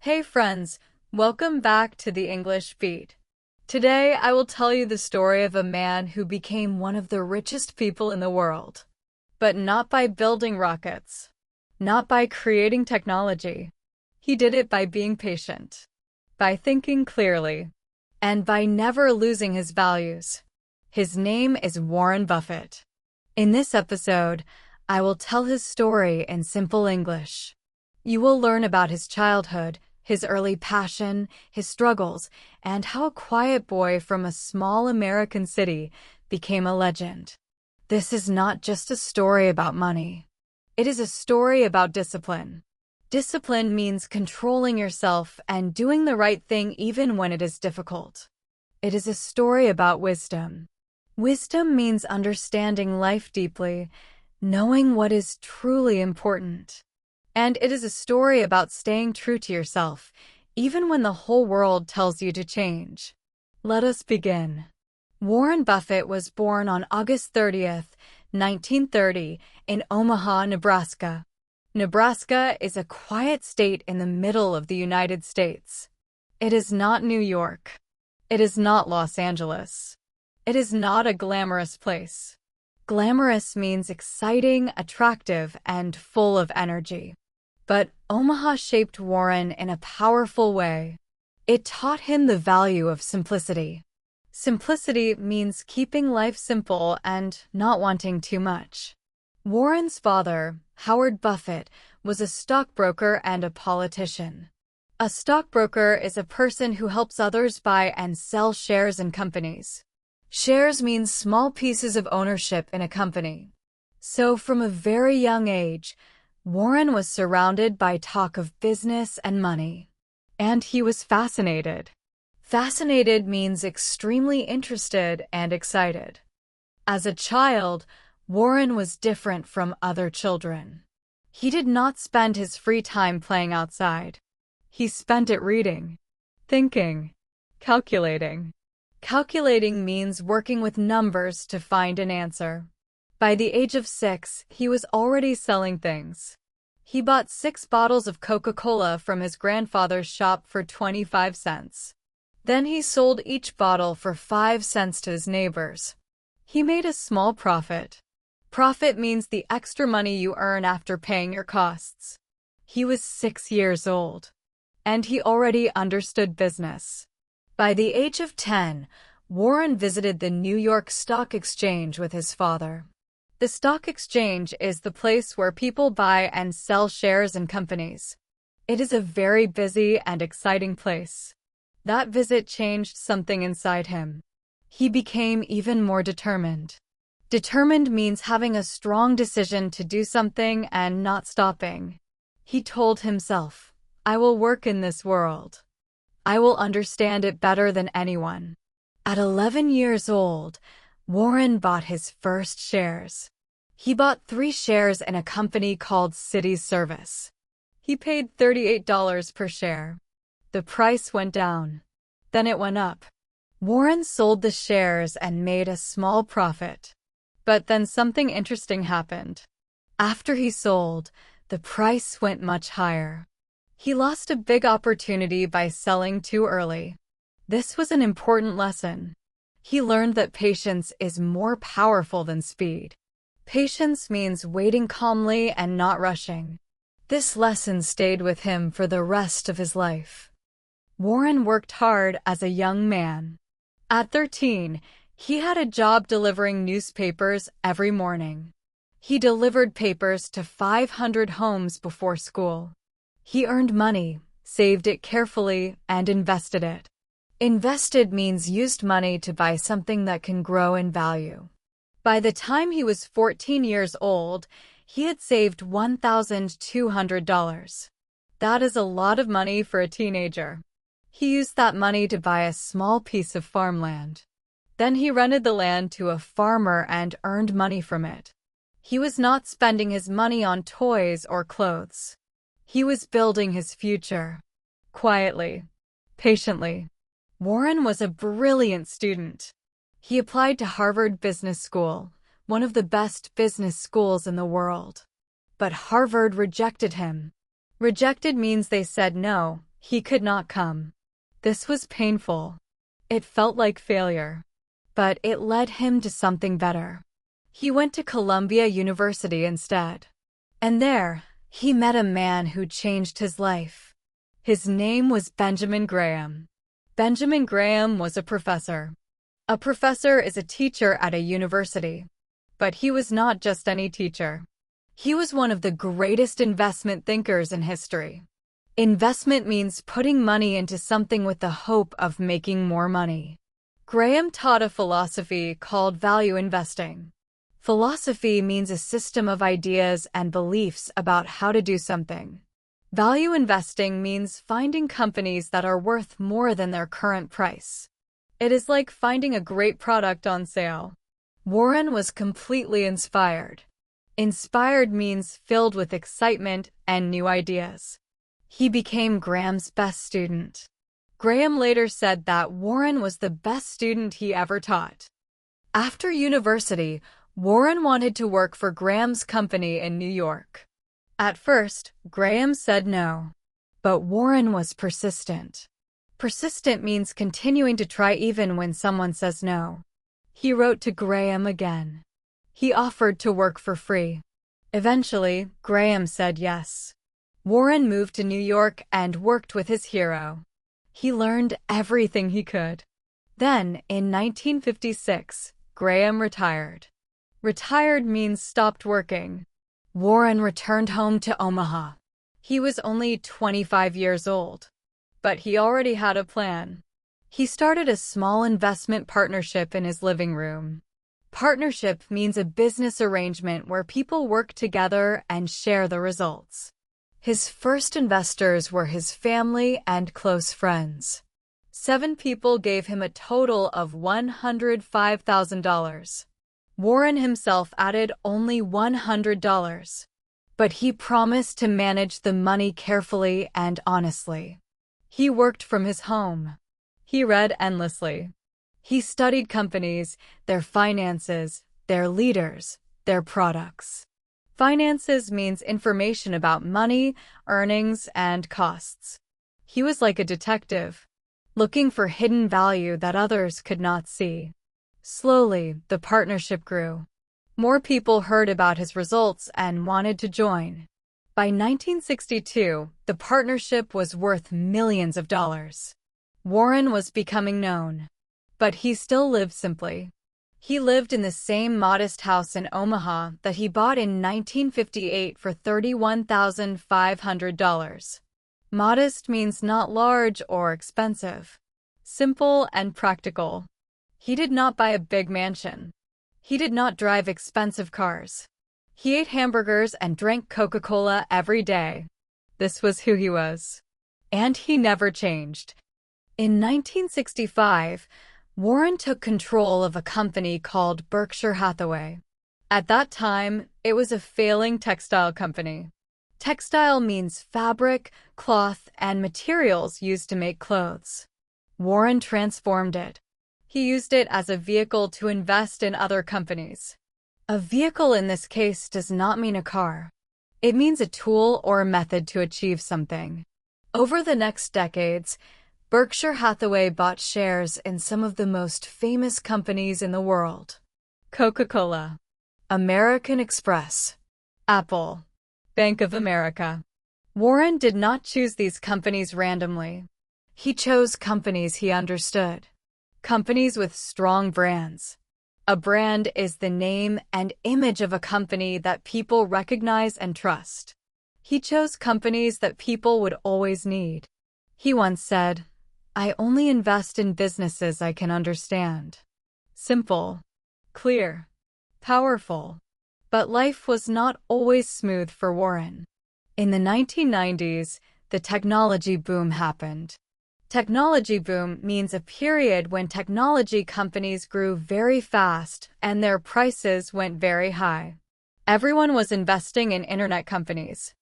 Hey friends, welcome back to the English Beat. Today I will tell you the story of a man who became one of the richest people in the world. But not by building rockets, not by creating technology. He did it by being patient, by thinking clearly, and by never losing his values. His name is Warren Buffett. In this episode, I will tell his story in simple English. You will learn about his childhood, his early passion, his struggles, and how a quiet boy from a small American city became a legend. This is not just a story about money. It is a story about discipline. Discipline means controlling yourself and doing the right thing even when it is difficult. It is a story about wisdom. Wisdom means understanding life deeply, knowing what is truly important. And it is a story about staying true to yourself, even when the whole world tells you to change. Let us begin. Warren Buffett was born on August 30th, 1930, in Omaha, Nebraska. Nebraska is a quiet state in the middle of the United States. It is not New York. It is not Los Angeles. It is not a glamorous place. Glamorous means exciting, attractive, and full of energy. But Omaha shaped Warren in a powerful way. It taught him the value of simplicity. Simplicity means keeping life simple and not wanting too much. Warren's father, Howard Buffett, was a stockbroker and a politician. A stockbroker is a person who helps others buy and sell shares in companies. Shares means small pieces of ownership in a company. So from a very young age, Warren was surrounded by talk of business and money. And he was fascinated. Fascinated means extremely interested and excited. As a child, Warren was different from other children. He did not spend his free time playing outside. He spent it reading, thinking, calculating. Calculating means working with numbers to find an answer. By the age of 6, he was already selling things. He bought 6 bottles of Coca-Cola from his grandfather's shop for 25 cents. Then he sold each bottle for 5 cents to his neighbors. He made a small profit. Profit means the extra money you earn after paying your costs. He was 6 years old, and he already understood business. By the age of 10, Warren visited the New York Stock Exchange with his father. The stock exchange is the place where people buy and sell shares in companies. It is a very busy and exciting place. That visit changed something inside him. He became even more determined. Determined means having a strong decision to do something and not stopping. He told himself, "I will work in this world. I will understand it better than anyone." At 11 years old, Warren bought his first shares. He bought 3 shares in a company called City Service. He paid $38 per share. The price went down. Then it went up. Warren sold the shares and made a small profit. But then something interesting happened. After he sold, the price went much higher. He lost a big opportunity by selling too early. This was an important lesson. He learned that patience is more powerful than speed. Patience means waiting calmly and not rushing. This lesson stayed with him for the rest of his life. Warren worked hard as a young man. At 13, he had a job delivering newspapers every morning. He delivered papers to 500 homes before school. He earned money, saved it carefully, and invested it. Invested means used money to buy something that can grow in value. By the time he was 14 years old, he had saved $1,200. That is a lot of money for a teenager. He used that money to buy a small piece of farmland. Then he rented the land to a farmer and earned money from it. He was not spending his money on toys or clothes. He was building his future. Quietly, patiently. Warren was a brilliant student. He applied to Harvard Business School, one of the best business schools in the world. But Harvard rejected him. Rejected means they said no, He could not come. This was painful. It felt like failure. But it led him to something better. He went to Columbia University instead. And there, he met a man who changed his life. His name was Benjamin Graham. Benjamin Graham was a professor. A professor is a teacher at a university. But he was not just any teacher. He was one of the greatest investment thinkers in history. Investment means putting money into something with the hope of making more money. Graham taught a philosophy called value investing. Philosophy means a system of ideas and beliefs about how to do something. Value investing means finding companies that are worth more than their current price. It is like finding a great product on sale. Warren was completely inspired. Inspired means filled with excitement and new ideas. He became Graham's best student. Graham later said that Warren was the best student he ever taught. After university, Warren wanted to work for Graham's company in New York. At first, Graham said no. But Warren was persistent. Persistent means continuing to try even when someone says no. He wrote to Graham again. He offered to work for free. Eventually, Graham said yes. Warren moved to New York and worked with his hero. He learned everything he could. Then, in 1956, Graham retired. Retired means stopped working. Warren returned home to Omaha. He was only 25 years old. But he already had a plan. He started a small investment partnership in his living room. Partnership means a business arrangement where people work together and share the results. His first investors were his family and close friends. 7 people gave him a total of $105,000. Warren himself added only $100. But he promised to manage the money carefully and honestly. He worked from his home. He read endlessly. He studied companies, their finances, their leaders, their products. Finances means information about money, earnings, and costs. He was like a detective, looking for hidden value that others could not see. Slowly, the partnership grew. More people heard about his results and wanted to join. By 1962, the partnership was worth millions of dollars. Warren was becoming known. But he still lived simply. He lived in the same modest house in Omaha that he bought in 1958 for $31,500. Modest means not large or expensive. Simple and practical. He did not buy a big mansion. He did not drive expensive cars. He ate hamburgers and drank Coca-Cola every day. This was who he was. And he never changed. In 1965, Warren took control of a company called Berkshire Hathaway. At that time, it was a failing textile company. Textile means fabric, cloth, and materials used to make clothes. Warren transformed it. He used it as a vehicle to invest in other companies. A vehicle in this case does not mean a car. It means a tool or a method to achieve something. Over the next decades, Berkshire Hathaway bought shares in some of the most famous companies in the world. Coca-Cola, American Express, Apple, Bank of America. Warren did not choose these companies randomly. He chose companies he understood. Companies with strong brands. A brand is the name and image of a company that people recognize and trust. He chose companies that people would always need. He once said, "I only invest in businesses I can understand." Simple, clear, powerful. But life was not always smooth for Warren. In the 1990s, the technology boom happened. Technology boom means a period when technology companies grew very fast and their prices went very high. Everyone was investing in internet companies.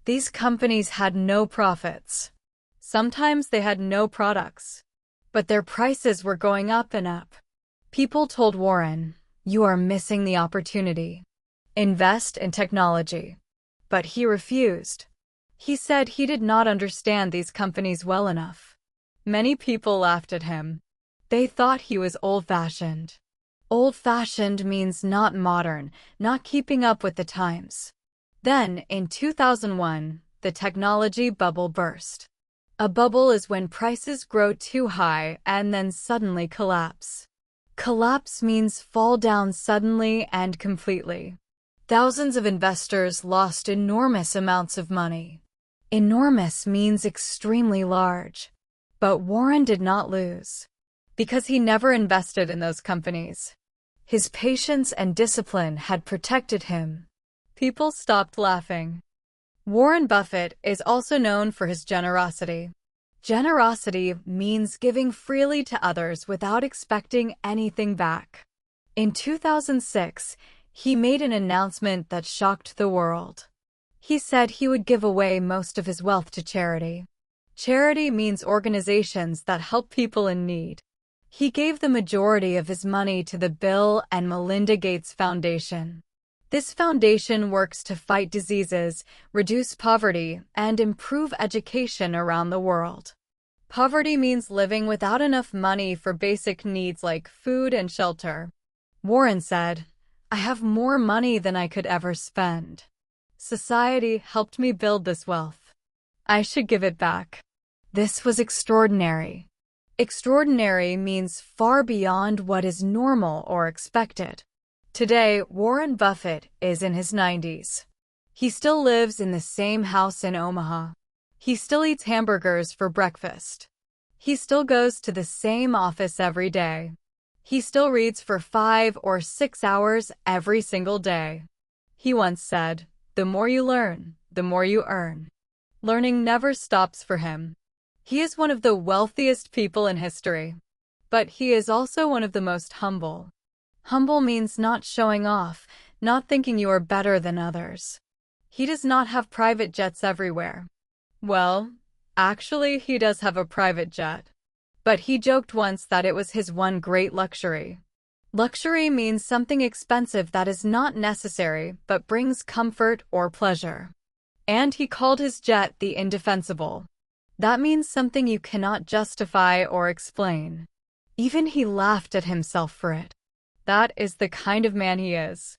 These companies had no profits. Sometimes they had no products. But their prices were going up and up. People told Warren, "You are missing the opportunity. Invest in technology." But he refused. He said he did not understand these companies well enough. Many people laughed at him. They thought he was old-fashioned. Old-fashioned means not modern, not keeping up with the times. Then, in 2001, the technology bubble burst. A bubble is when prices grow too high and then suddenly collapse. Collapse means fall down suddenly and completely. Thousands of investors lost enormous amounts of money. Enormous means extremely large. But Warren did not lose. Because he never invested in those companies. His patience and discipline had protected him. People stopped laughing. Warren Buffett is also known for his generosity. Generosity means giving freely to others without expecting anything back. In 2006, he made an announcement that shocked the world. He said he would give away most of his wealth to charity. Charity means organizations that help people in need. He gave the majority of his money to the Bill and Melinda Gates Foundation. This foundation works to fight diseases, reduce poverty, and improve education around the world. Poverty means living without enough money for basic needs like food and shelter. Warren said, "I have more money than I could ever spend. Society helped me build this wealth. I should give it back." This was extraordinary. Extraordinary means far beyond what is normal or expected. Today, Warren Buffett is in his 90s. He still lives in the same house in Omaha. He still eats hamburgers for breakfast. He still goes to the same office every day. He still reads for 5 or 6 hours every single day. He once said, "The more you learn, the more you earn." Learning never stops for him. He is one of the wealthiest people in history. But he is also one of the most humble. Humble means not showing off, not thinking you are better than others. He does not have private jets everywhere. Well, actually, he does have a private jet. But he joked once that it was his one great luxury. Luxury means something expensive that is not necessary but brings comfort or pleasure. And he called his jet the indefensible. That means something you cannot justify or explain. Even he laughed at himself for it. That is the kind of man he is.